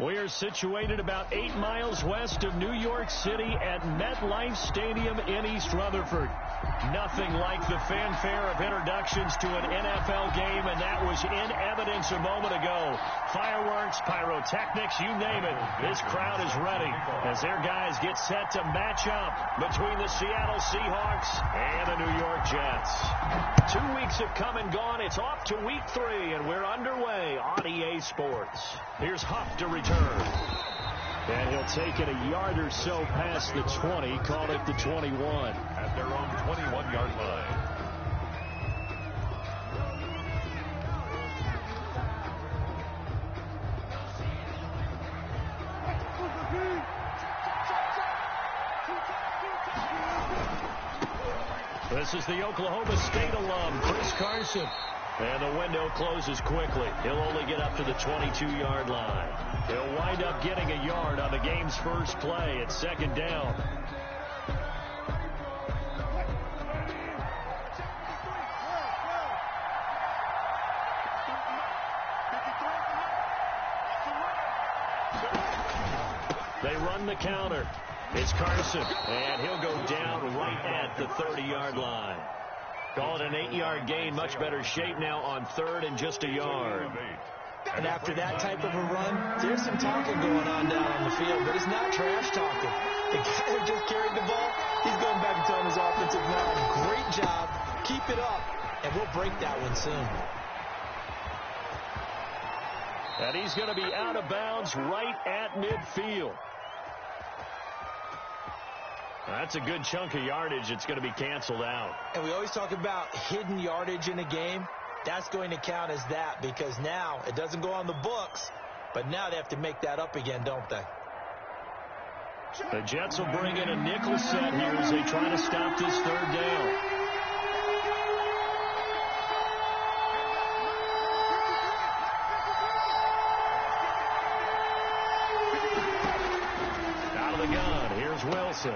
We are situated about 8 miles west of New York City at MetLife Stadium in East Rutherford. Nothing like the fanfare of introductions to an NFL game, and that was in evidence a moment ago. Fireworks, pyrotechnics, you name it. This crowd is ready as their guys get set to match up between the Seattle Seahawks and the New York Jets. 2 weeks have come and gone. It's off to week 3, and we're underway on EA Sports. Here's Huff to return. And he'll take it a yard or so past the 20, call it the 21. At their own 21-yard line. This is the Oklahoma State alum, Chris Carson. And the window closes quickly. He'll only get up to the 22-yard line. He'll wind up getting a yard on the game's first play. It's second down. They run the counter. It's Carson, and he'll go down right at the 30-yard line. Call it an 8-yard gain. Much better shape now on third and just a yard. And after that type of a run, there's some talking going on down on the field, but it's not trash talking. The guy who just carried the ball, he's going back and telling his offensive line, great job, keep it up, and we'll break that one soon. And he's going to be out of bounds right at midfield. That's a good chunk of yardage. It's going to be canceled out. And we always talk about hidden yardage in a game. That's going to count as that because now it doesn't go on the books, but now they have to make that up again, don't they? The Jets will bring in a nickel set here as they try to stop this third down. Out of the gun, here's Wilson.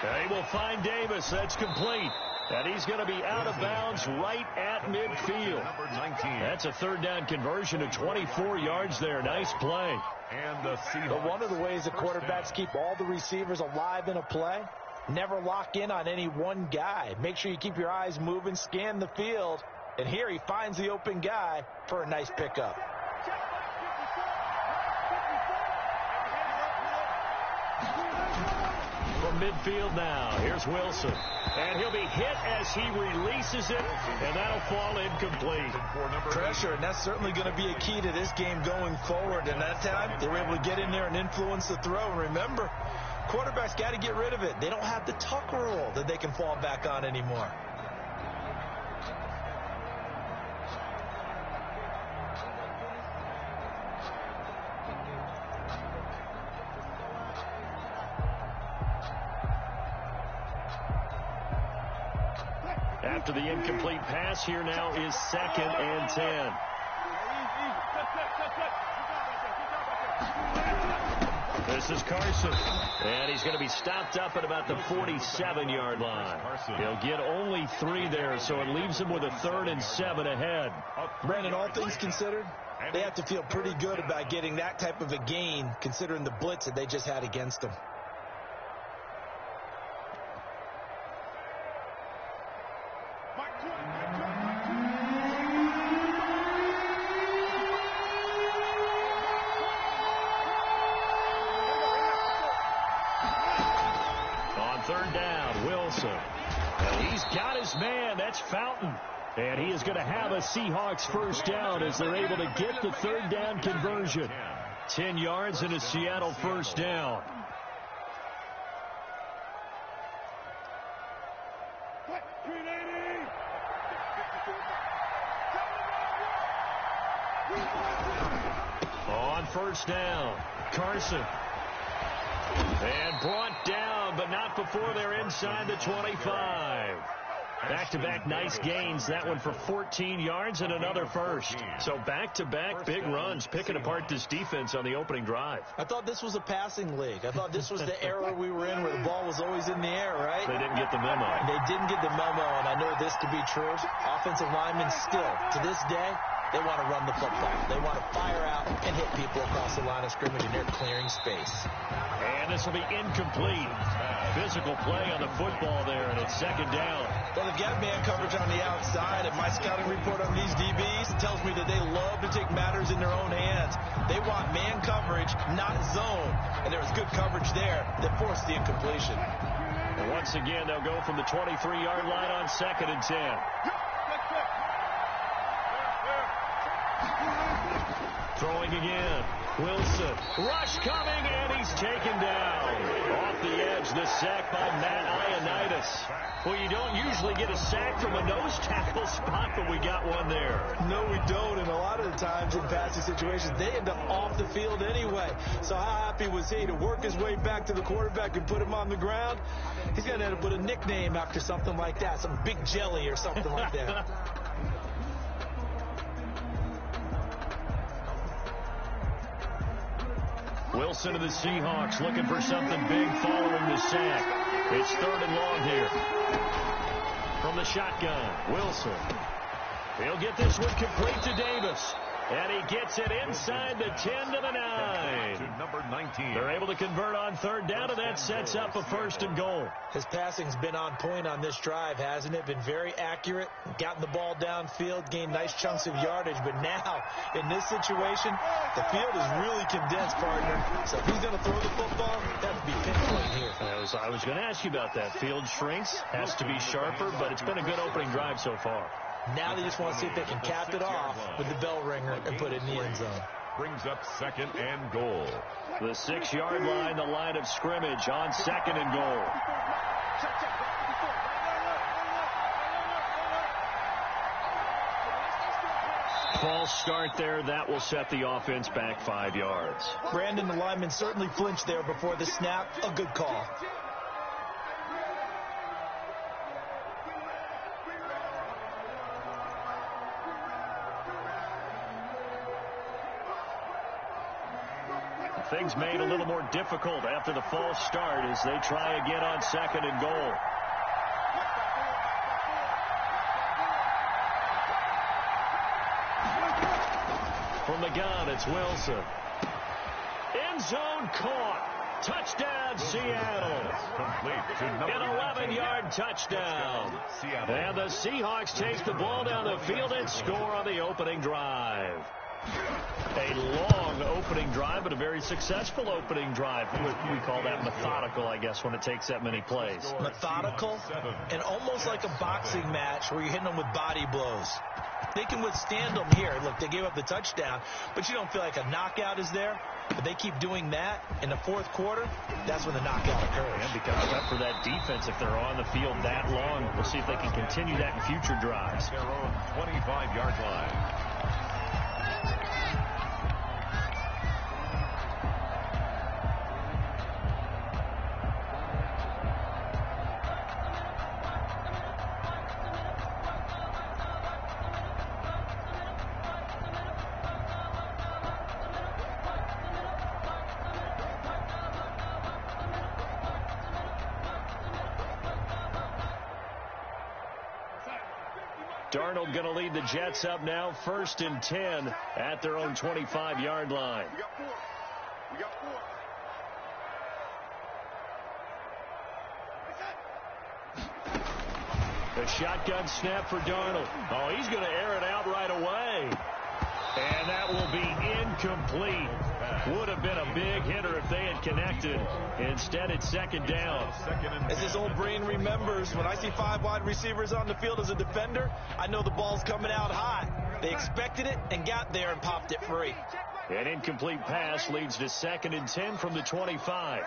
They will find Davis. That's complete. And he's going to be out of bounds right at midfield. Number 19. That's a third down conversion of 24 yards there. Nice play. And the Seahawks. But one of the ways the quarterbacks keep all the receivers alive in a play, never lock in on any one guy. Make sure you keep your eyes moving, scan the field. And here he finds the open guy for a nice pickup. From midfield now, here's Wilson. And he'll be hit as he releases it, and that'll fall incomplete. Pressure, and that's certainly going to be a key to this game going forward. And that time, they were able to get in there and influence the throw. And remember, quarterbacks got to get rid of it. They don't have the tuck rule that they can fall back on anymore. After the incomplete pass, here now is 2nd and 10. This is Carson. And he's going to be stopped up at about the 47-yard line. He'll get only 3 there, so it leaves him with a 3rd and 7 ahead. Brandon, all things considered, they have to feel pretty good about getting that type of a gain, considering the blitz that they just had against them. Third down, Wilson. And he's got his man. That's Fountain. And he is going to have a Seahawks first down as they're able to get the third down conversion. 10 yards and a Seattle first down. On first down, Carson. And brought down, but not before they're inside the 25. Back-to-back nice gains. That one for 14 yards and another first. So back-to-back big runs, picking apart this defense on the opening drive. I thought this was a passing league. I thought this was the era we were in where the ball was always in the air, right? They didn't get the memo. They didn't get the memo, and I know this to be true. Offensive linemen still, to this day, They want to run the football. They want to fire out and hit people across the line of scrimmage, and they're clearing space. And this will be incomplete. Physical play on the football there, and it's second down. Well, they've got man coverage on the outside, and my scouting report on these DBs tells me that they love to take matters in their own hands. They want man coverage, not zone. And there was good coverage there that forced the incompletion. And once again, they'll go from the 23-yard line on 2nd and 10. Throwing again. Wilson. Rush coming, and he's taken down. Off the edge, the sack by Matt Ioannidis. Well, you don't usually get a sack from a nose tackle spot, but we got one there. No, we don't, and a lot of the times in passing situations, they end up off the field anyway. So how happy was he to work his way back to the quarterback and put him on the ground? He's going to end up with a nickname after something like that, some Big Jelly or something like that. Wilson of the Seahawks looking for something big following the sack. It's 3rd and long here. From the shotgun, Wilson. He'll get this one complete to Davis. And he gets it inside the 10 to the 9. To number 19. They're able to convert on 3rd down, and that sets up a 1st and goal. His passing's been on point on this drive, hasn't it? Been very accurate, gotten the ball downfield, gained nice chunks of yardage. But now, in this situation, the field is really condensed, partner. So if he's going to throw the football, that would be pinpoint here. I was going to ask you about that. Field shrinks, has to be sharper, but it's been a good opening drive so far. Now they just want to see if they can cap it off with the bell ringer and put it in the end zone. Brings up 2nd and goal. The 6-yard line, the line of scrimmage on 2nd and goal. False start there. That will set the offense back 5 yards. Brandon, the lineman, certainly flinched there before the snap. A good call. Things made a little more difficult after the false start as they try again on 2nd and goal. From the gun, it's Wilson. End zone caught. Touchdown, Seattle. Complete to number An 11-yard touchdown. Seattle. And the Seahawks take the ball down the field and score on the opening drive. A long opening drive, but a very successful opening drive. We call that methodical, I guess, when it takes that many plays. Methodical and almost like a boxing match where you're hitting them with body blows. They can withstand them here. Look, they gave up the touchdown, but you don't feel like a knockout is there. But they keep doing that in the 4th quarter. That's when the knockout occurs. And becomes tough for that defense if they're on the field that long. We'll see if they can continue that in future drives. Their own 25-yard line. Darnold going to lead the Jets up now, 1st and 10 at their own 25-yard line. We got 4. The shotgun snap for Darnold. Oh, he's going to air it out right away. And that will be incomplete. Would have been a big hitter if they had connected. Instead, it's 2nd down. As his old brain remembers, when I see 5 wide receivers on the field as a defender, I know the ball's coming out high. They expected it and got there and popped it free. An incomplete pass leads to 2nd and 10 from the 25.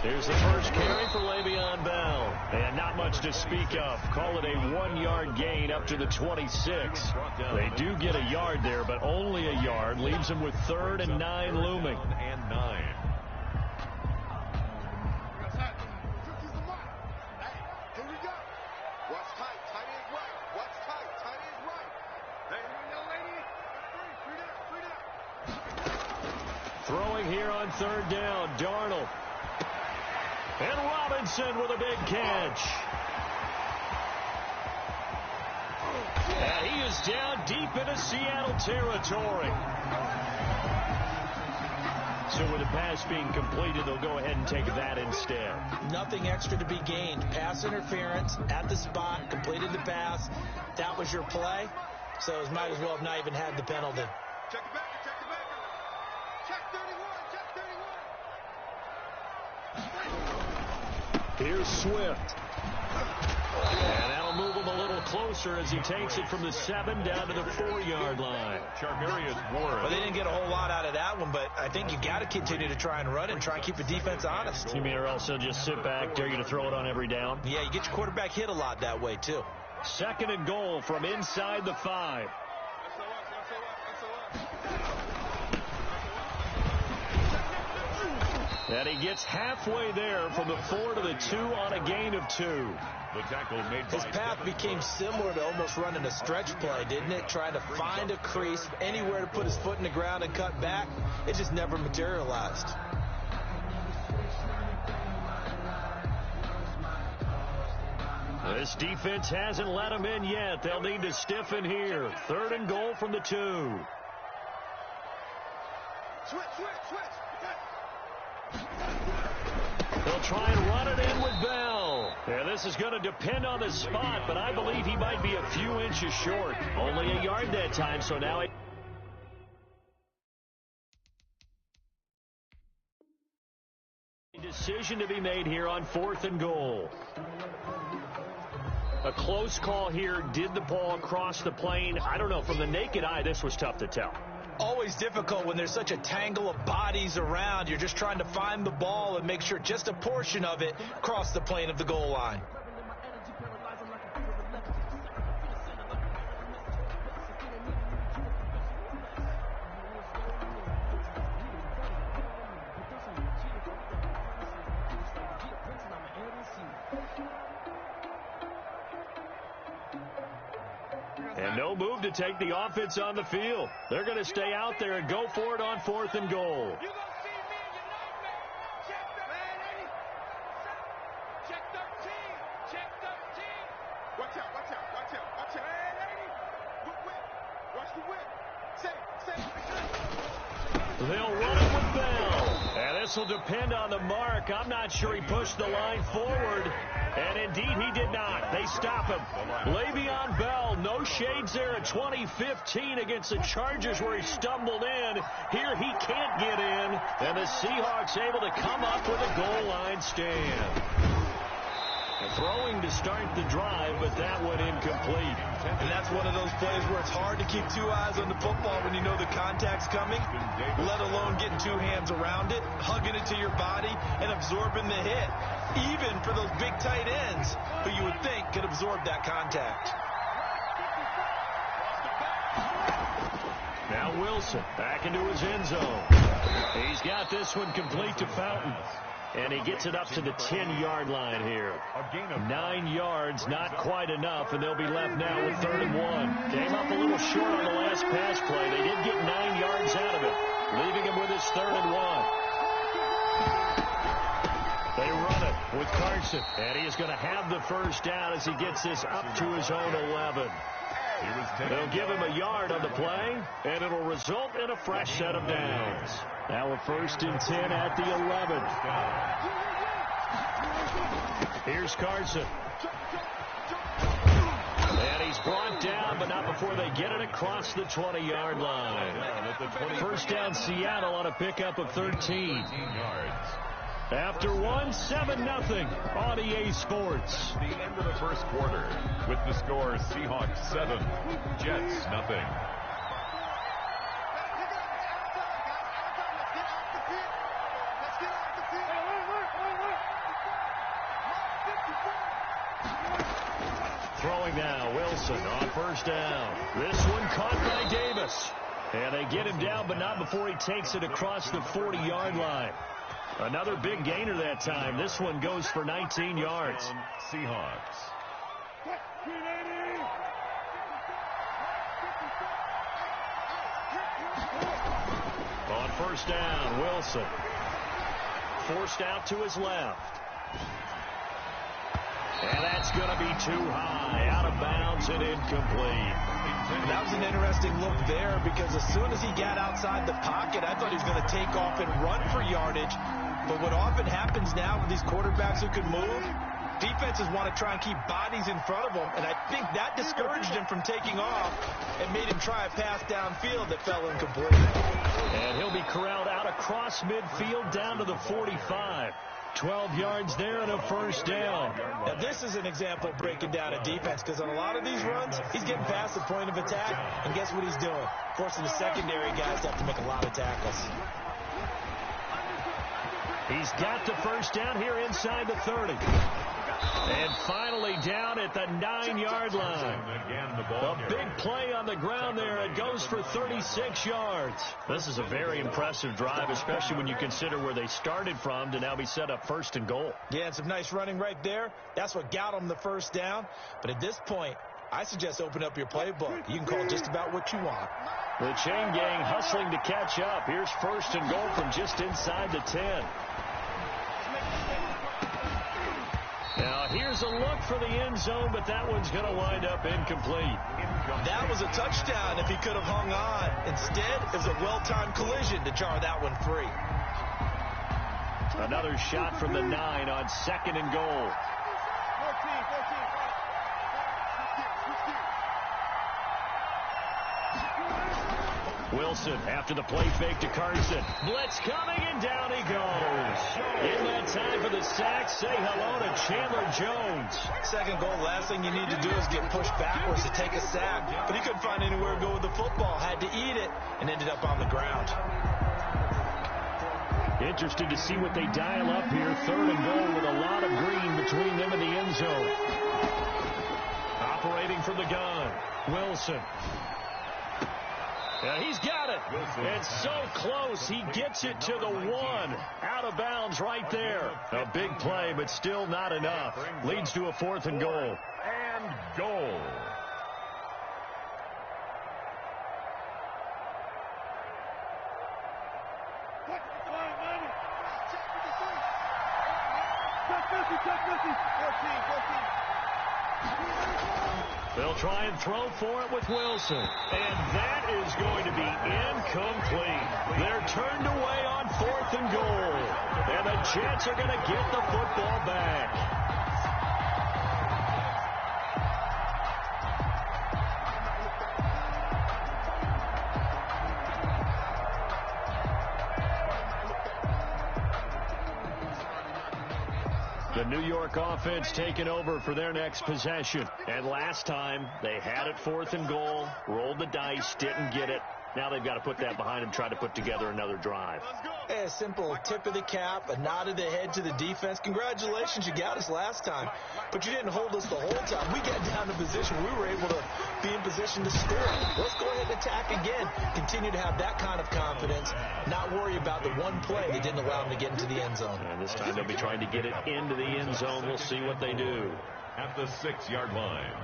Here's the first carry for Le'Veon Bell. And not much to speak of. Call it a 1-yard gain up to the 26. They do get a yard there, but only a yard. Leaves them with 3rd and 9 looming. And 9. Here we go. What's tight? Tight is right. What's tight? Tight is right. Hey, young lady. Throwing here on 3rd down. Darnold. And Robinson with a big catch. And he is down deep into Seattle territory. So with the pass being completed, they'll go ahead and take that instead. Nothing extra to be gained. Pass interference at the spot, completed the pass. That was your play. So it might as well have not even had the penalty. Check the backer, check the backer. Check 31, check 31. Here's Swift. And that'll move him a little closer as he takes it from the 7 down to the 4-yard line. Charmarius Ward. Well, they didn't get a whole lot out of that one, but I think you got to continue to try and run it and try and keep the defense honest. You mean or also just sit back, dare you to throw it on every down? Yeah, you get your quarterback hit a lot that way, too. 2nd and goal from inside the 5. And he gets halfway there from the 4 to the 2 on a gain of 2. The tackle made His path became similar to almost running a stretch play, didn't it? Trying to find a crease, anywhere to put his foot in the ground and cut back. It just never materialized. This defense hasn't let him in yet. They'll need to stiffen here. 3rd and goal from the 2. Switch. They'll try and run it in with Bell. Yeah, this is going to depend on the spot, but I believe he might be a few inches short. Only a yard that time, so now a decision to be made here on 4th and goal. A close call here. Did the ball cross the plane? I don't know. From the naked eye, this was tough to tell. Always difficult when there's such a tangle of bodies around. You're just trying to find the ball and make sure just a portion of it crossed the plane of the goal line. And no move to take the offense on the field. They're going to stay out there and go for it on 4th and goal. Watch out. Watch the whip. They'll run it with Bell. And this will depend on the mark. I'm not sure he pushed the line forward. And indeed, he did not. They stop him. Le'Veon Bell, no shades there at 2015 against the Chargers where he stumbled in. Here he can't get in. And the Seahawks able to come up with a goal line stand. Throwing to start the drive, but that went incomplete. And that's one of those plays where it's hard to keep 2 eyes on the football when you know the contact's coming, let alone getting 2 hands around it, hugging it to your body, and absorbing the hit. Even for those big tight ends who you would think could absorb that contact. Now Wilson back into his end zone. He's got this one complete to Fountain. And he gets it up to the 10-yard line here. 9 yards, not quite enough, and they'll be left now with 3rd and 1. Came up a little short on the last pass play. They did get 9 yards out of it, leaving him with his 3rd and 1. They run it with Carson, and he is going to have the first down as he gets this up to his own 11. They'll give him a yard on the play, and it'll result in a fresh set of downs. Now a 1st and 10 at the 11. Here's Carson. And he's brought down, but not before they get it across the 20-yard line. 1st down Seattle on a pickup of 13. After 7-0 on EA Sports. The end of the 1st quarter with the score Seahawks 7, Jets 0. Throwing now, Wilson on 1st down. This one caught by Davis. And they get him down, but not before he takes it across the 40-yard line. Another big gainer that time. This one goes for 19 yards. Seahawks. On 1st down, Wilson. Forced out to his left. And that's going to be too high, out of bounds and incomplete. That was an interesting look there because as soon as he got outside the pocket, I thought he was going to take off and run for yardage. But what often happens now with these quarterbacks who can move, defenses want to try and keep bodies in front of them, and I think that discouraged him from taking off and made him try a pass downfield that fell incomplete. And he'll be corralled out across midfield down to the 45. 12 yards there and a first down. Now, this is an example of breaking down a defense because on a lot of these runs, he's getting past the point of attack, and guess what he's doing? Forcing the secondary guys to have to make a lot of tackles. He's got the first down here inside the 30. And finally down at the 9-yard line. A big play on the ground there. It goes for 36 yards. This is a very impressive drive, especially when you consider where they started from to now be set up first and goal. Yeah, and some nice running right there. That's what got them the first down. But at this point, I suggest open up your playbook. You can call just about what you want. The chain gang hustling to catch up. Here's first and goal from just inside the 10. Now, here's a look for the end zone, but that one's going to wind up incomplete. That was a touchdown if he could have hung on. Instead, it was a well-timed collision to jar that one free. Another shot from the 9 on second and goal. Wilson after the play fake to Carson. Blitz coming, and down he goes. In that time for the sack, say hello to Chandler Jones. Second goal, last thing you need to do is get pushed backwards to take a sack. But he couldn't find anywhere to go with the football. Had to eat it and ended up on the ground. Interested to see what they dial up here. Third and goal with a lot of green between them and the end zone. Operating from the gun, Wilson. Yeah, he's got it. And so close. He gets it to the 1. Out of bounds right there. A big play, but still not enough. Leads to a fourth and goal. And goal. They'll try and throw for it with Wilson. And that is going to be incomplete. They're turned away on fourth and goal. And the Jets are going to get the football back. The New York offense taking over for their next possession. And last time, they had it fourth and goal, rolled the dice, didn't get it. Now they've got to put that behind them, try to put together another drive. Hey, a simple tip of the cap, a nod of the head to the defense. Congratulations, you got us last time. But you didn't hold us the whole time. We got down to position. We were able to be in position to score. Let's go ahead and attack again. Continue to have that kind of confidence. Not worry about the one play that didn't allow them to get into the end zone. And this time they'll be trying to get it into the end zone. We'll see what they do. At the 6-yard line.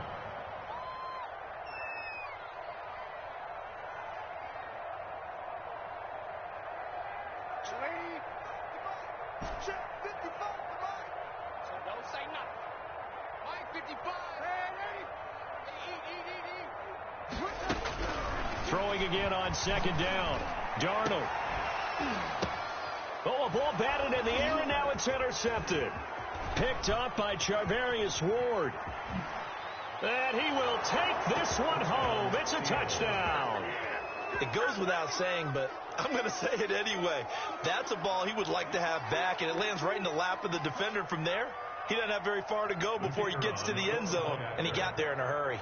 Throwing again on second down. Darnold. Oh, a ball batted in the air, and now it's intercepted. Picked up by Charvarius Ward. And he will take this one home. It's a touchdown. It goes without saying, but I'm going to say it anyway. That's a ball he would like to have back, and it lands right in the lap of the defender from there. He doesn't have very far to go before he gets to the end zone, and he got there in a hurry.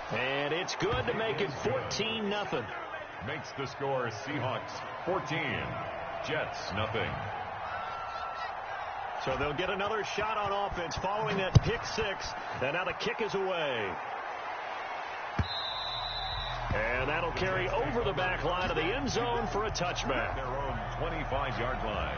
And it's good to make it 14-0. Makes the score Seahawks 14, Jets nothing. So they'll get another shot on offense following that pick six. And now the kick is away. And that'll carry over the back line of the end zone for a touchback. Their own 25-yard line.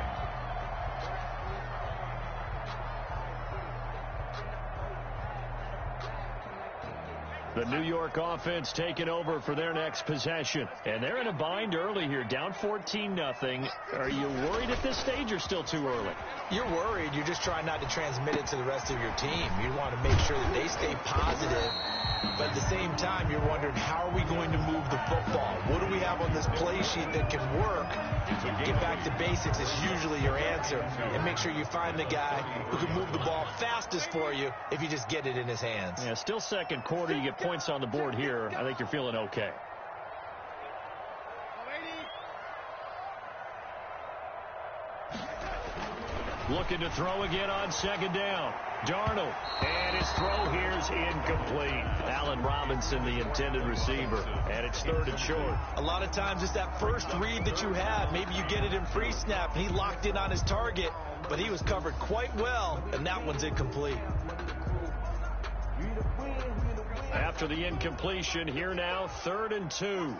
The New York offense taking over for their next possession. And they're in a bind early here, down 14-0. Are you worried at this stage or still too early? You're worried. You're just trying not to transmit it to the rest of your team. You want to make sure that they stay positive. But at the same time, you're wondering, how are we going to move the football? What do we have on this play sheet that can work? Get back to basics is usually your answer. And make sure you find the guy who can move the ball fastest for you if you just get it in his hands. Yeah, still second quarter. You get points on the board here. I think you're feeling okay. Looking to throw again on second down. Darnold. And his throw here is incomplete. Allen Robinson, the intended receiver. And it's third and short. A lot of times it's that first read that you had. Maybe you get it in pre-snap, and he locked in on his target, but he was covered quite well, and that one's incomplete. After the incompletion, here now, 3rd and 2.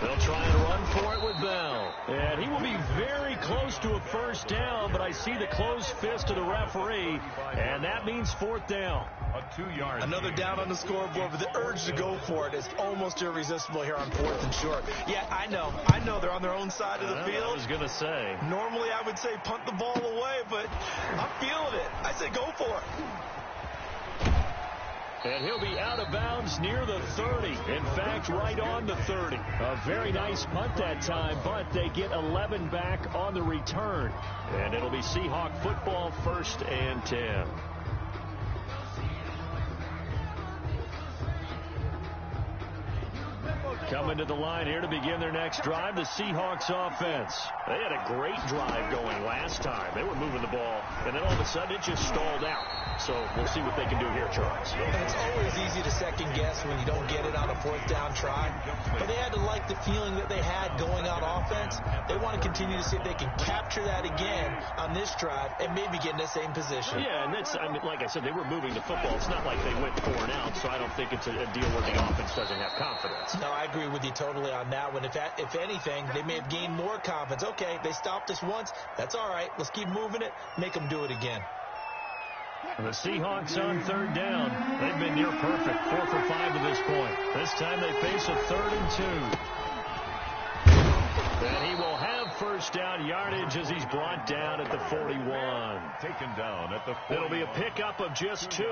They'll try and run for it with Bell. And he will be very close to a first down, but I see the closed fist of the referee, and that means 4th down. A 2-yard. Another down on the scoreboard, but the urge to go for it is almost irresistible here on 4th and short. Yeah, I know they're on their own side of the field. I was going to say. Normally I would say punt the ball away, but I'm feeling it. I say go for it. And he'll be out of bounds near the 30. In fact, right on the 30. A very nice punt that time, but they get 11 back on the return. And it'll be Seahawk football, 1st and 10. Coming to the line here to begin their next drive, the Seahawks offense. They had a great drive going last time. They were moving the ball, and then all of a sudden it just stalled out. So we'll see what they can do here, Charles. And it's always easy to second guess when you don't get it on a 4th down try. But they had to like the feeling that they had going on offense. They want to continue to see if they can capture that again on this drive and maybe get in the same position. Yeah, and that's, I mean, like I said, they were moving the football. It's not like they went 4 and out, so I don't think it's a deal where the offense doesn't have confidence. No, I agree with you totally on that one. If anything, they may have gained more confidence. Okay, they stopped us once. That's all right. Let's keep moving it. Make them do it again. The Seahawks on 3rd down. They've been near perfect, 4 for 5 to this point. This time they face a 3rd and 2. And he will have first down yardage as he's brought down at the 41. Taken down at the 40. It'll be a pickup of just 2,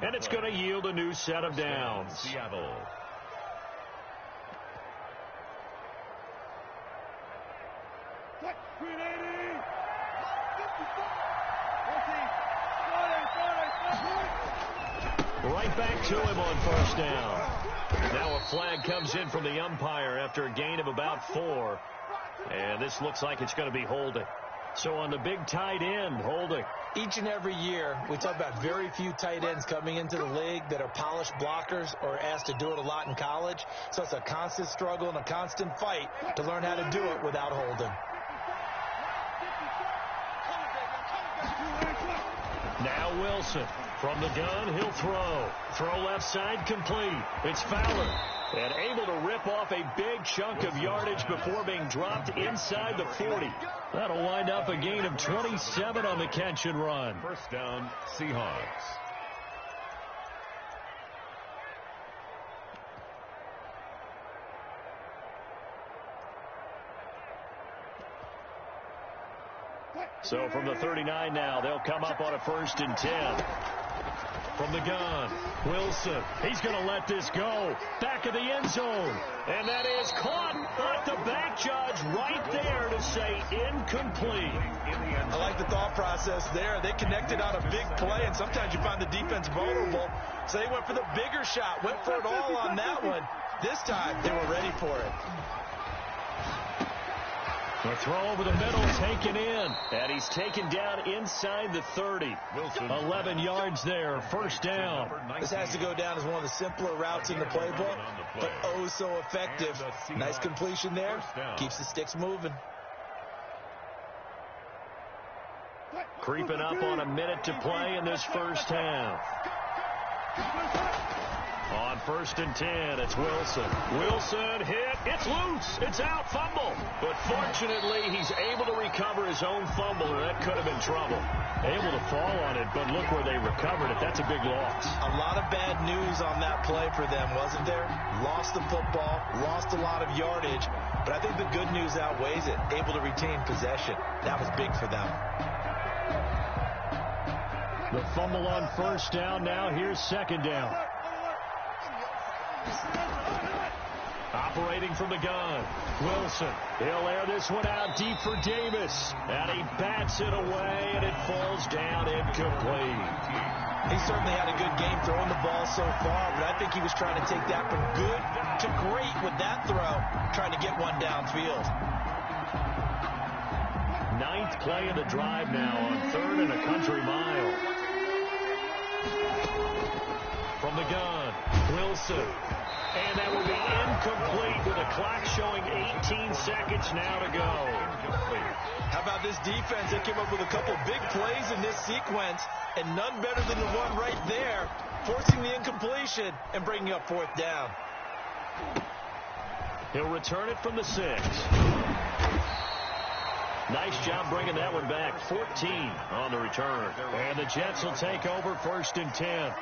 and it's going to yield a new set of downs. Seattle. Right back to him on first down. Now a flag comes in from the umpire after a gain of about 4. And this looks like it's going to be holding. So on the big tight end, holding. Each and every year, we talk about very few tight ends coming into the league that are polished blockers or asked to do it a lot in college. So it's a constant struggle and a constant fight to learn how to do it without holding. Now Wilson. From the gun, he'll throw. Throw left side, complete. It's Fowler. And able to rip off a big chunk of yardage before being dropped inside the 40. That'll wind up a gain of 27 on the catch and run. First down, Seahawks. So from the 39 now, they'll come up on a 1st and 10. From the gun, Wilson. He's going to let this go. Back of the end zone. And that is caught. But the back judge right there to say incomplete. I like the thought process there. They connected on a big play, and sometimes you find the defense vulnerable. So they went for the bigger shot, went for it all on that one. This time, they were ready for it. The throw over the middle taken in. And he's taken down inside the 30. Wilson. 11 yards there. First down. This has to go down as one of the simpler routes in the playbook, but oh so effective. Nice completion there. Keeps the sticks moving. Creeping up on a minute to play in this first half. On first and 10, it's Wilson. Wilson hit. It's loose. It's out. Fumble. But fortunately, he's able to recover his own fumble, or that could have been trouble. Able to fall on it, but look where they recovered it. That's a big loss. A lot of bad news on that play for them, wasn't there? Lost the football, lost a lot of yardage, but I think the good news outweighs it. Able to retain possession. That was big for them. The fumble on first down. Now here's second down. Operating from the gun, Wilson. He'll air this one out deep for Davis. And he bats it away, and it falls down incomplete. He certainly had a good game throwing the ball so far, but I think he was trying to take that from good to great with that throw, trying to get one downfield. Ninth play of the drive now on 3rd and a country mile. From the gun, Wilson. And that will be incomplete with a clock showing 18 seconds now to go. How about this defense? They came up with a couple big plays in this sequence, and none better than the one right there, forcing the incompletion and bringing up 4th down. He'll return it from the 6. Nice job bringing that one back. 14 on the return. And the Jets will take over 1st and 10.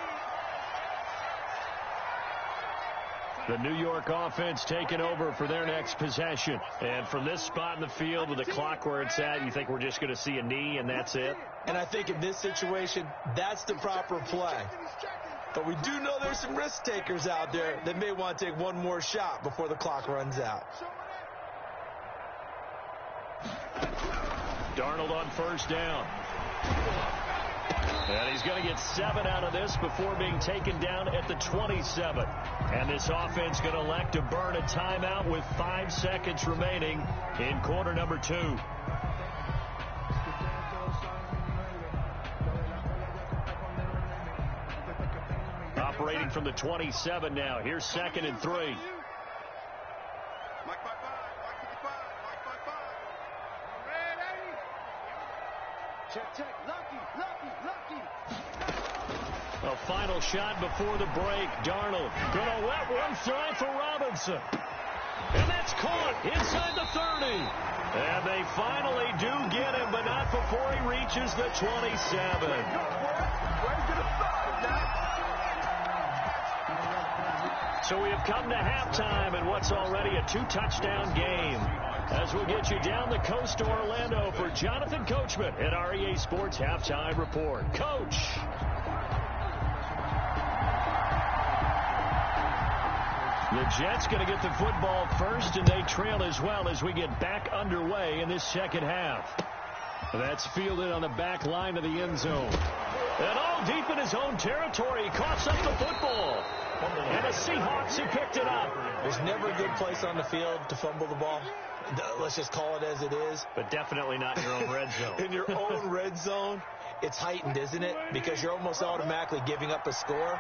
The New York offense taking over for their next possession. And from this spot in the field with the clock where it's at, you think we're just going to see a knee and that's it? And I think in this situation, that's the proper play. But we do know there's some risk takers out there that may want to take one more shot before the clock runs out. Darnold on first down. And he's going to get 7 out of this before being taken down at the 27. And this offense going to elect to burn a timeout with 5 seconds remaining in quarter number 2. Operating from the 27 now. Here's 2nd and 3. A final shot before the break. Darnold going to let one fly for Robinson. And that's caught inside the 30. And they finally do get him, but not before he reaches the 27. So we have come to halftime in what's already a 2-touchdown game. As we'll get you down the coast to Orlando for Jonathan Coachman at REA Sports Halftime Report. Coach. The Jets going to get the football first, and they trail as well as we get back underway in this second half. That's fielded on the back line of the end zone. And all deep in his own territory, he coughs up the football. And the Seahawks, he picked it up. There's never a good place on the field to fumble the ball. Let's just call it as it is. But definitely not in your own red zone. In your own red zone, it's heightened, isn't it? Because you're almost automatically giving up a score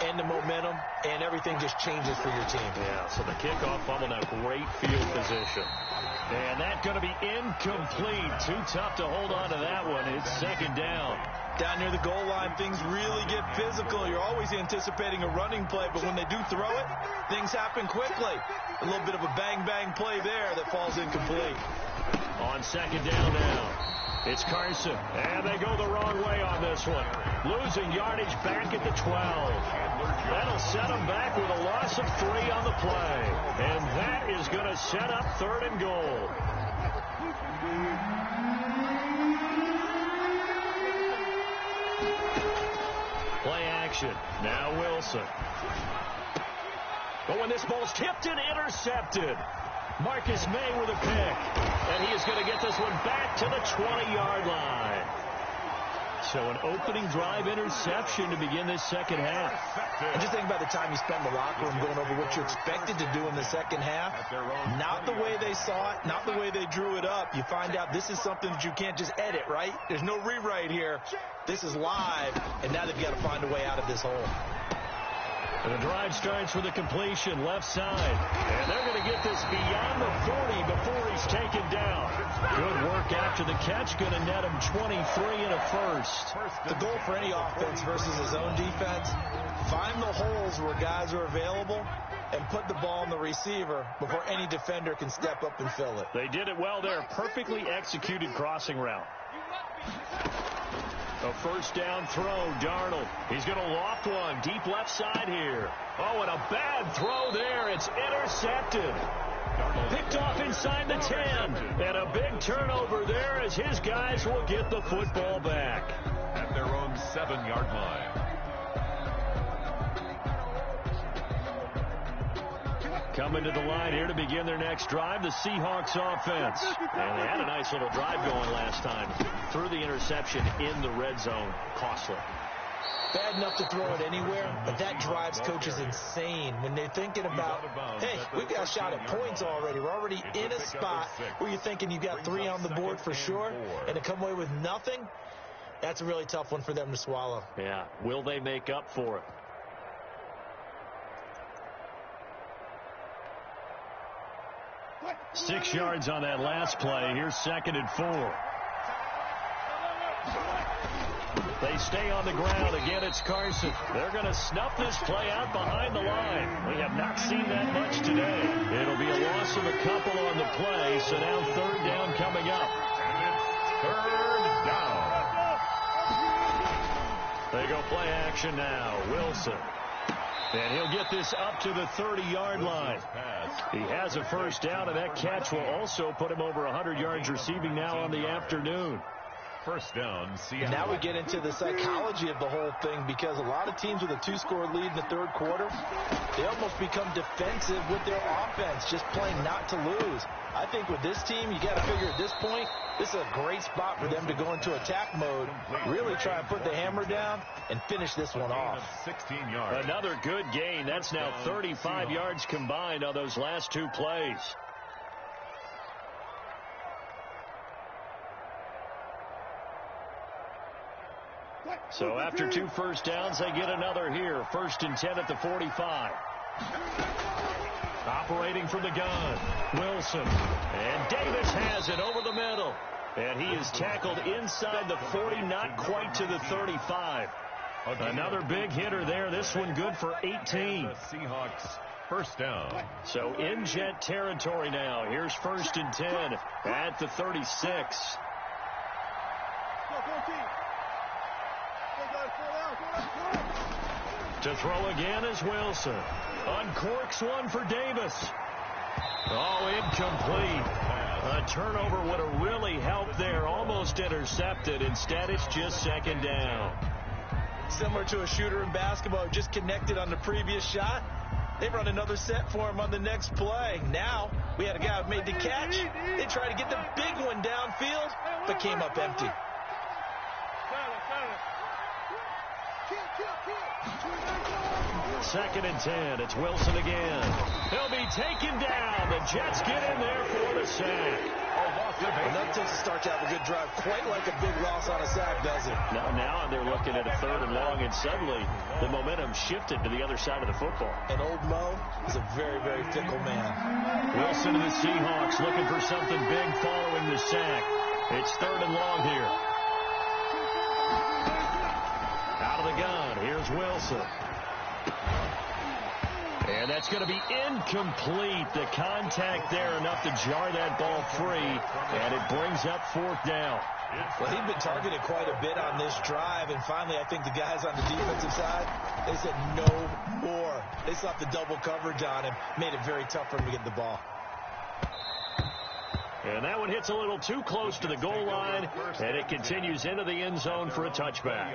and the momentum, and everything just changes for your team. Yeah, so the kickoff fumble, now great field position. And that's going to be incomplete. Too tough to hold on to that one. It's 2nd down. Down near the goal line, things really get physical. You're always anticipating a running play, but when they do throw it, things happen quickly. A little bit of a bang-bang play there that falls incomplete. On 2nd down now. It's Carson, and they go the wrong way on this one. Losing yardage back at the 12. That'll set them back with a loss of 3 on the play. And that is going to set up 3rd and goal. Play action. Now Wilson. But when this ball's tipped and intercepted, Marcus May with a pick. And he is going to get this one back to the 20-yard line. So an opening drive interception to begin this second half. And just think about the time you spend in the locker room going over what you expected to do in the second half. Not the way they saw it, not the way they drew it up. You find out this is something that you can't just edit, right? There's no rewrite here. This is live, and now they've got to find a way out of this hole. And the drive starts with a completion left side. And they're going to get this beyond the 40 before he's taken down. Good work after the catch. Going to net him 23 and a first. The goal for any offense versus his own defense, find the hole holes where guys are available and put the ball in the receiver before any defender can step up and fill it. They did it well there. Perfectly executed crossing route. A first down throw, Darnold. He's going to loft one deep left side here. Oh, and a bad throw there. It's intercepted. Picked off inside the 10. And a big turnover there as his guys will get the football back. At their own 7-yard line. Coming to the line here to begin their next drive, the Seahawks offense. And they had a nice little drive going last time. Threw the interception in the red zone. Costly. Bad enough to throw it anywhere, but that drives coaches insane when they're thinking about, hey, we've got a shot at points already. We're already in a spot where you're thinking you got 3 on the board for sure, and to come away with nothing, that's a really tough one for them to swallow. Yeah. Will they make up for it? Six yards on that last play. Here's 2nd and 4. They stay on the ground. Again, it's Carson. They're going to snuff this play out behind the line. We have not seen that much today. It'll be a loss of a couple on the play, so now 3rd down coming up. And it's 3rd down. They go play action now. Wilson. And he'll get this up to the 30-yard line. He has a first down, and that catch will also put him over 100 yards receiving now on the afternoon. First down, Seattle. And now we get into the psychology of the whole thing, because a lot of teams with a 2-score lead in the 3rd quarter, they almost become defensive with their offense, just playing not to lose. I think with this team, you got to figure at this point, this is a great spot for them to go into attack mode, really try and put the hammer down and finish this one off. 16 yards. Another good gain. That's now 35 yards combined on those last 2 plays. So after 2 first downs, they get another here. 1st and 10 at the 45. Operating from the gun, Wilson. And Davis has it over the middle. And he is tackled inside the 40, not quite to the 35. Another big hitter there. This one good for 18. The Seahawks first down. So in Jet territory now. Here's 1st and 10 at the 36. To throw again is Wilson. Uncorks one for Davis. Oh, incomplete. A turnover would have really helped there. Almost intercepted. Instead, it's just 2nd down. Similar to a shooter in basketball who just connected on the previous shot. They run another set for him on the next play. Now, we had a guy who made the catch. They tried to get the big one downfield, but came up empty. Second and 10. It's Wilson again. He'll be taken down. The Jets get in there for the sack. And that takes a start to have a good drive. Quite like a big loss on a sack, does it? Now they're looking at a 3rd and long, and suddenly the momentum shifted to the other side of the football. And old Mo is a very, very fickle man. Wilson to the Seahawks looking for something big following the sack. It's 3rd and long here. Out of the gun. Here's Wilson. And that's going to be incomplete. The contact there enough to jar that ball free, and it brings up 4th down. Well, he'd been targeted quite a bit on this drive, and finally I think the guys on the defensive side, they said no more. They slapped the double coverage on him, made it very tough for him to get the ball. And that one hits a little too close to the goal line, and it continues into the end zone for a touchback.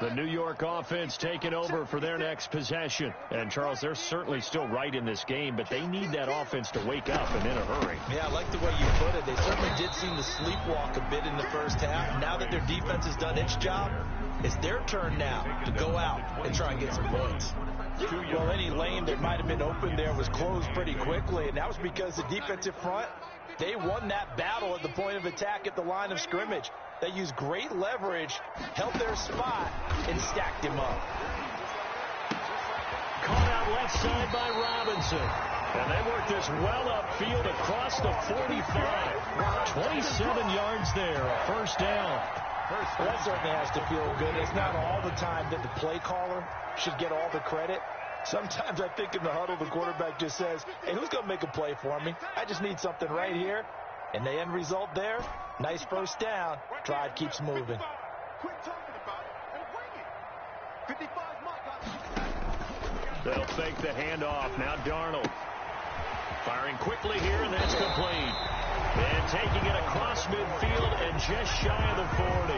The New York offense taking over for their next possession. And, Charles, they're certainly still right in this game, but they need that offense to wake up and in a hurry. Yeah, I like the way you put it. They certainly did seem to sleepwalk a bit in the first half. Now that their defense has done its job, it's their turn now to go out and try and get some points. Well, any lane that might have been open there was closed pretty quickly, and that was because the defensive front, they won that battle at the point of attack at the line of scrimmage. They used great leverage, held their spot, and stacked him up. outside by Robinson. And they work this well upfield across the 45. 27 yards there, a first down. Well, that certainly has to feel good. It's not all the time that the play caller should get all the credit. Sometimes I think in the huddle, the quarterback just says, hey, who's going to make a play for me? I just need something right here. And the end result there, nice first down. Drive keeps moving. Quit talking about it and bring it. 55's my guy. They'll fake the handoff. Now Darnold. Firing quickly here, and that's complete. And taking it across midfield and just shy of the 40.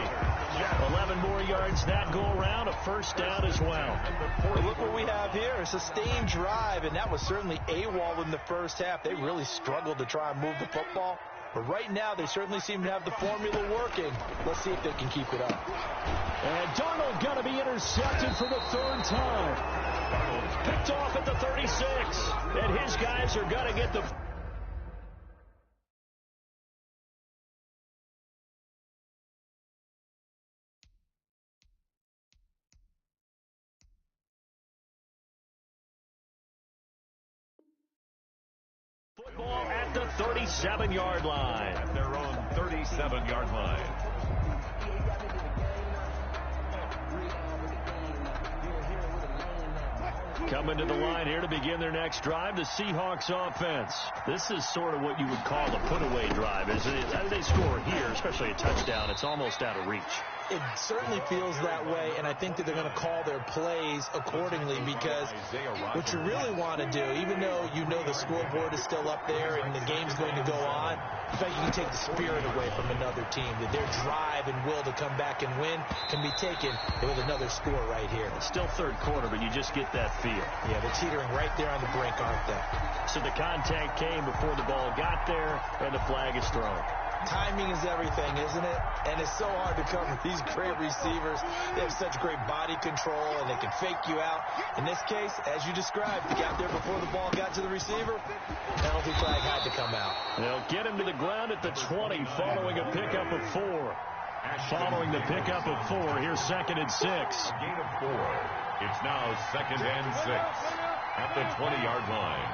11 more yards that go around, a first down as well. Well, look what we have here, a sustained drive, and that was certainly AWOL in the first half. They really struggled to try and move the football. But right now, they certainly seem to have the formula working. Let's see if they can keep it up. And Darnold going to be intercepted for the third time. Picked off at the 36. And his guys are going to get the... Football at the 37-yard line. At their own 37-yard line. Coming to the line here to begin their next drive, the Seahawks offense. This is sort of what you would call a put-away drive. As they score here, especially a touchdown, it's almost out of reach. It certainly feels that way, and I think that they're going to call their plays accordingly, because what you really want to do, even though you know the scoreboard is still up there and the game's going to go on, in fact, you can take the spirit away from another team, that their drive and will to come back and win can be taken with another score right here. It's still third quarter, but you just get that feel. Yeah, they're teetering right there on the brink, aren't they? So the contact came before the ball got there, and the flag is thrown. Timing is everything, isn't it? And it's so hard to cover these great receivers. They have such great body control, and they can fake you out. In this case, as you described, they got there before the ball got to the receiver. Penalty flag had to come out. They'll get him to the ground at the 20 following a pickup of 4. Following the pickup of 4, here's 2nd and 6. Gain of 4. It's now 2nd and 6 at the 20-yard line.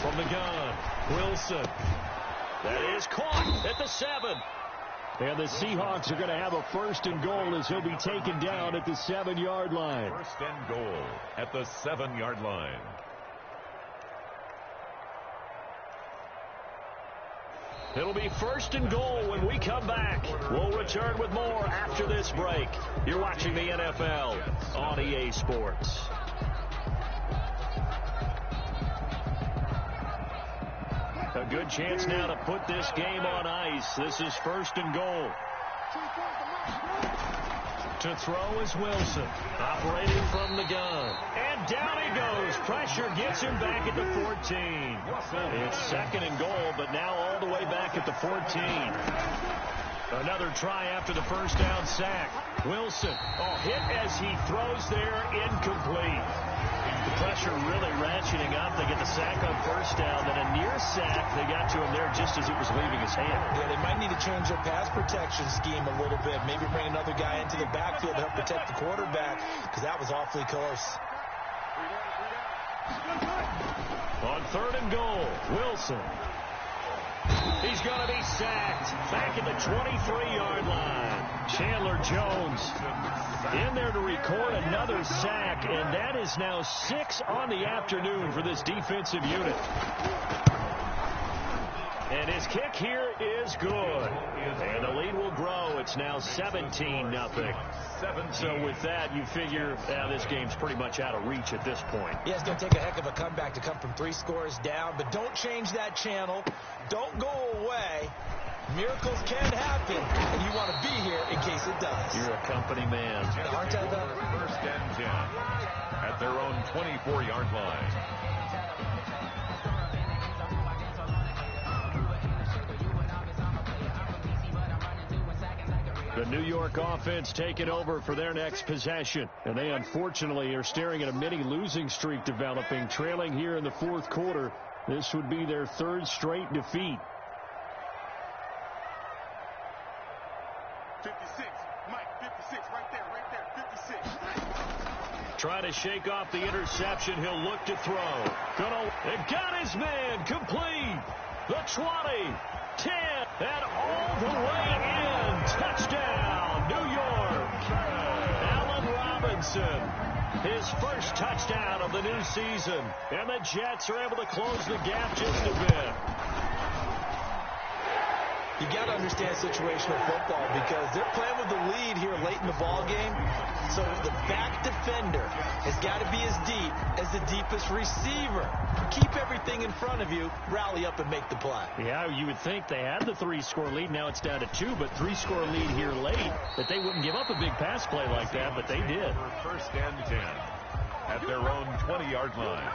From the gun, Wilson. That is caught at the 7. And the Seahawks are going to have a 1st and goal as he'll be taken down at the 7-yard line. 1st and goal at the 7-yard line. It'll be 1st and goal when we come back. We'll return with more after this break. You're watching the NFL on EA Sports. A good chance now to put this game on ice. This is 1st and goal. To throw is Wilson, operating from the gun. And down he goes. Pressure gets him back at the 14. It's 2nd and goal, but now all the way back at the 14. Another try after the first down sack. Wilson, hit as he throws there, incomplete. The pressure really ratcheting up. They get the sack on first down, then a near sack. They got to him there just as it was leaving his hand. Yeah, they might need to change their pass protection scheme a little bit. Maybe bring another guy into the backfield to help protect the quarterback, because that was awfully close. On 3rd and goal, Wilson. He's going to be sacked back at the 23-yard line. Chandler Jones in there to record another sack, and that is now 6 on the afternoon for this defensive unit. And his kick here is good. And the lead will grow. It's now 17-0. So with that, you figure this game's pretty much out of reach at this point. Yeah, it's going to take a heck of a comeback to come from 3 scores down. But don't change that channel. Don't go away. Miracles can happen, and you want to be here in case it does. You're a company man. Aren't I, though? 1st and 10 at their own 24-yard line. The New York offense taking over for their next possession. And they unfortunately are staring at a mini losing streak developing, trailing here in the 4th quarter. This would be their 3rd straight defeat. 56, Mike, 56, right there, 56. Trying to shake off the interception. He'll look to throw. It got his man. Complete. The 20, 10, and all the way in. Touchdown, New York. Allen Robinson. His first touchdown of the new season. And the Jets are able to close the gap just a bit. You got to understand situational football because they're playing with the lead here late in the ball game. So the back defender has got to be as deep as the deepest receiver. Keep everything in front of you, rally up and make the play. Yeah, you would think they had the 3-score lead. Now it's down to 2, but 3-score lead here late. That they wouldn't give up a big pass play like that, but they did. First and 10 at their own 20-yard line.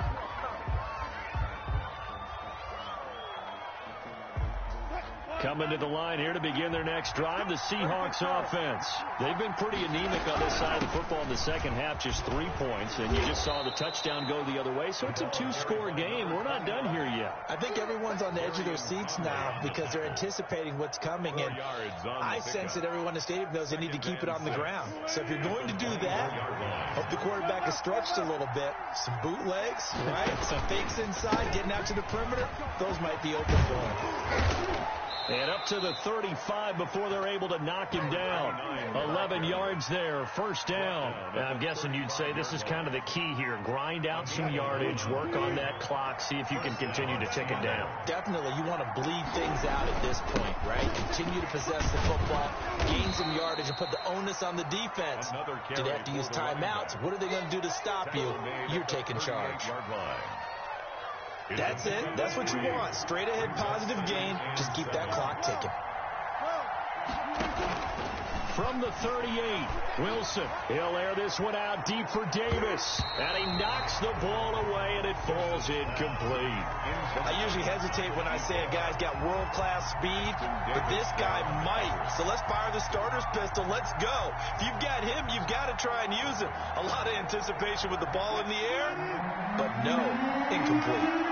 Coming to the line here to begin their next drive, the Seahawks offense. They've been pretty anemic on this side of the football in the second half, just 3 points, and you just saw the touchdown go the other way, so it's a 2-score game. We're not done here yet. I think everyone's on the edge of their seats now because they're anticipating what's coming, and I sense that everyone in the stadium knows they need to keep it on the ground. So if you're going to do that, hope the quarterback is stretched a little bit. Some bootlegs, right? Some fakes inside, getting out to the perimeter. Those might be open for him. And up to the 35 before they're able to knock him down. 11 yards there, first down. And I'm guessing you'd say this is kind of the key here. Grind out some yardage, work on that clock, see if you can continue to tick it down. Definitely, you want to bleed things out at this point, right? Continue to possess the football, gain some yardage, and put the onus on the defense. Do they have to use timeouts? What are they going to do to stop you? You're taking charge. That's it. That's what you want. Straight ahead, positive gain. Just keep that clock ticking. From the 38, Wilson. He'll air this one out deep for Davis. And he knocks the ball away, and it falls incomplete. I usually hesitate when I say a guy's got world-class speed, but this guy might. So let's fire the starter's pistol. Let's go. If you've got him, you've got to try and use him. A lot of anticipation with the ball in the air, but no, incomplete.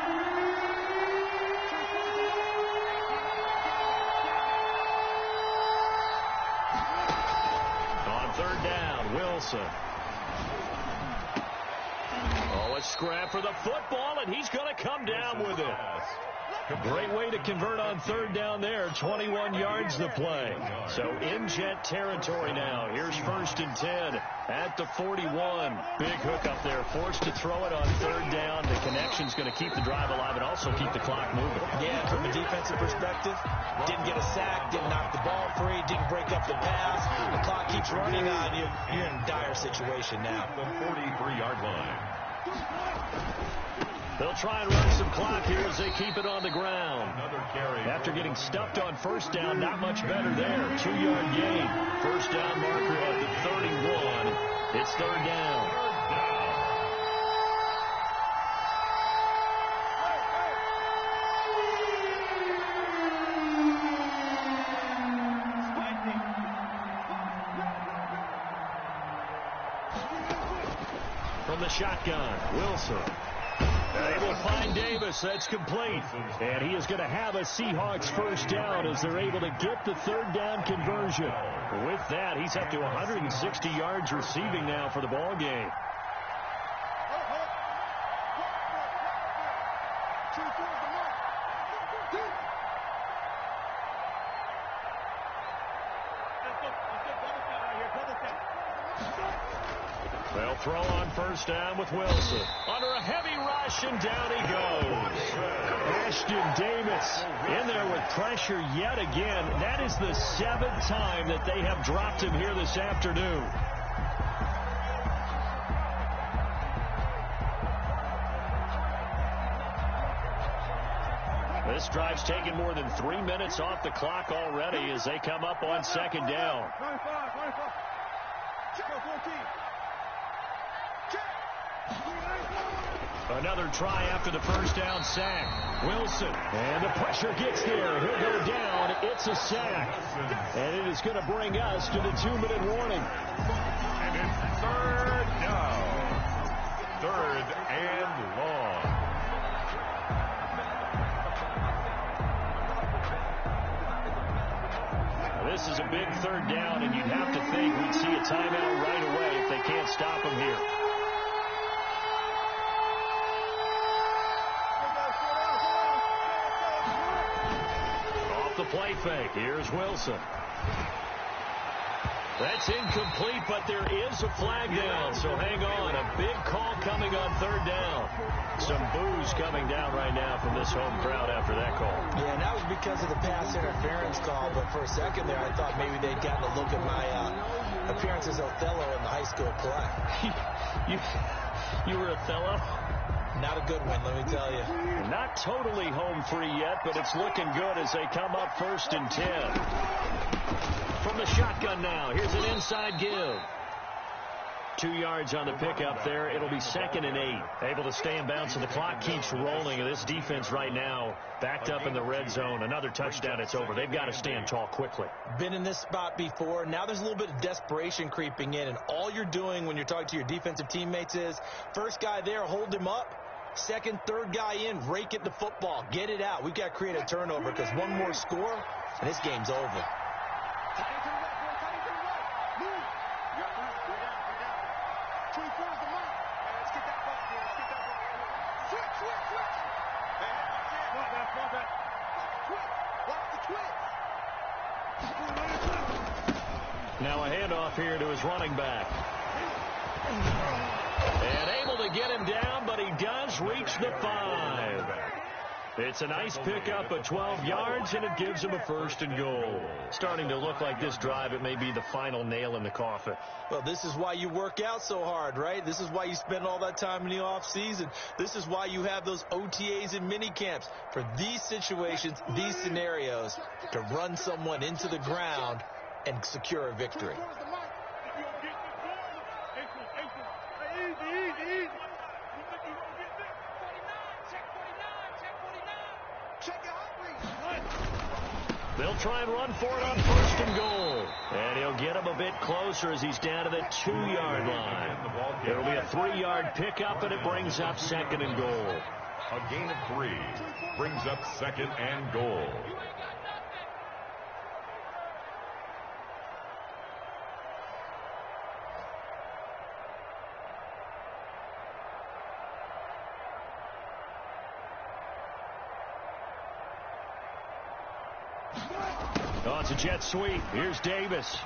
Third down, Wilson. Oh, a scrap for the football, and he's going to come down with it. Great way to convert on third down there. 21 yards the play. So in Jet territory now. Here's first and 10 at the 41. Big hook up there. Forced to throw it on third down. The connection's going to keep the drive alive and also keep the clock moving. Yeah, from a defensive perspective, didn't get a sack, didn't knock the ball free, didn't break up the pass. The clock keeps running on you. You're in a dire situation now. The 43-yard line. They'll try and run some clock here as they keep it on the ground. After getting stuffed on first down, not much better there. 2-yard gain. First down marker at the 31. It's third down. From the shotgun, Wilson. They will find Davis. That's complete. And he is going to have a Seahawks first down as they're able to get the third down conversion. With that, he's up to 160 yards receiving now for the ball game. They'll throw on first down with Wilson. Under a heavy rush, and down he goes. Ashton Davis in there with pressure yet again. That is the 7th time that they have dropped him here this afternoon. This drive's taken more than 3 minutes off the clock already as they come up on second down. Another try after the first down sack. Wilson, and the pressure gets there. He'll go down. It's a sack. And it is going to bring us to the 2-minute warning. And it's third down. Third and long. This is a big third down, and you'd have to think we'd see a timeout right away if they can't stop him here. the play fake. Here's Wilson. That's incomplete, but there is a flag down, so hang on. A big call coming on third down. Some boos coming down right now from this home crowd after that call. Yeah, and that was because of the pass interference call, but for a second there, I thought maybe they'd gotten a look at my appearance as Othello in the high school play. You were Othello? Not a good one, let me tell you. Not totally home free yet, but it's looking good as they come up 1st and 10. From the shotgun now, here's an inside give. 2 yards on the pickup there. It'll be 2nd and 8. Able to stay in bounds, and the clock keeps rolling. This defense right now backed up in the red zone. Another touchdown, it's over. They've got to stand tall quickly. Been in this spot before. Now there's a little bit of desperation creeping in, and all you're doing when you're talking to your defensive teammates is first guy there, hold him up. Second, third guy in, rake at the football. Get it out. We've got to create a turnover because one more score, and this game's over. Now a handoff here to his running back. And able to get him down, but he does reach the 5. It's a nice pickup of 12 yards, and it gives him a 1st and goal. Starting to look like this drive, it may be the final nail in the coffin. Well, this is why you work out so hard, right? This is why you spend all that time in the offseason. This is why you have those OTAs and mini camps. For these situations, these scenarios, to run someone into the ground and secure a victory. They'll try and run for it on 1st and goal. And he'll get him a bit closer as he's down to the 2-yard line. It'll be a 3-yard pickup, and it brings up 2nd and goal. A gain of 3 brings up 2nd and goal. Oh, it's a jet sweep. Here's Davis.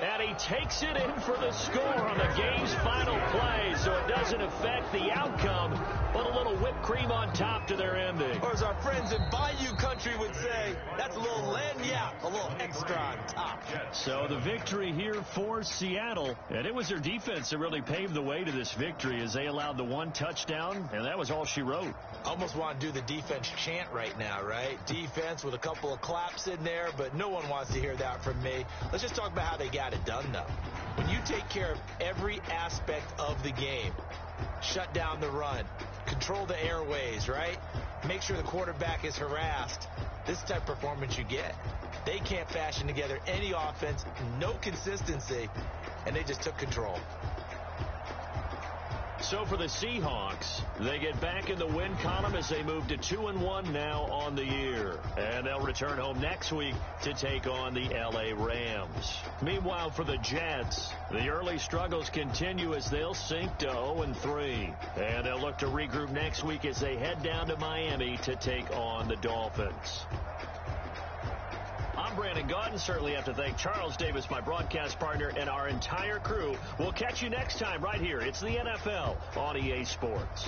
And he takes it in for the score on the game's final play, so it doesn't affect the outcome, but a little whipped cream on top to their ending. Or as our friends in Bayou Country would say, that's a little lagniappe, a little extra on top. So the victory here for Seattle, and it was their defense that really paved the way to this victory as they allowed the 1 touchdown, and that was all she wrote. Almost want to do the defense chant right now, right? Defense with a couple of claps in there, but no one wants to hear that from me. Let's just talk about how they got it done, though. When you take care of every aspect of the game, shut down the run, control the airways, right? Make sure the quarterback is harassed. This is the type of performance you get. They can't fashion together any offense, no consistency, and they just took control. So for the Seahawks, they get back in the win column as they move to 2-1 now on the year. And they'll return home next week to take on the LA Rams. Meanwhile, for the Jets, the early struggles continue as they'll sink to 0-3. And they'll look to regroup next week as they head down to Miami to take on the Dolphins. I'm Brandon Gaudin. Certainly have to thank Charles Davis, my broadcast partner, and our entire crew. We'll catch you next time right here. It's the NFL on EA Sports.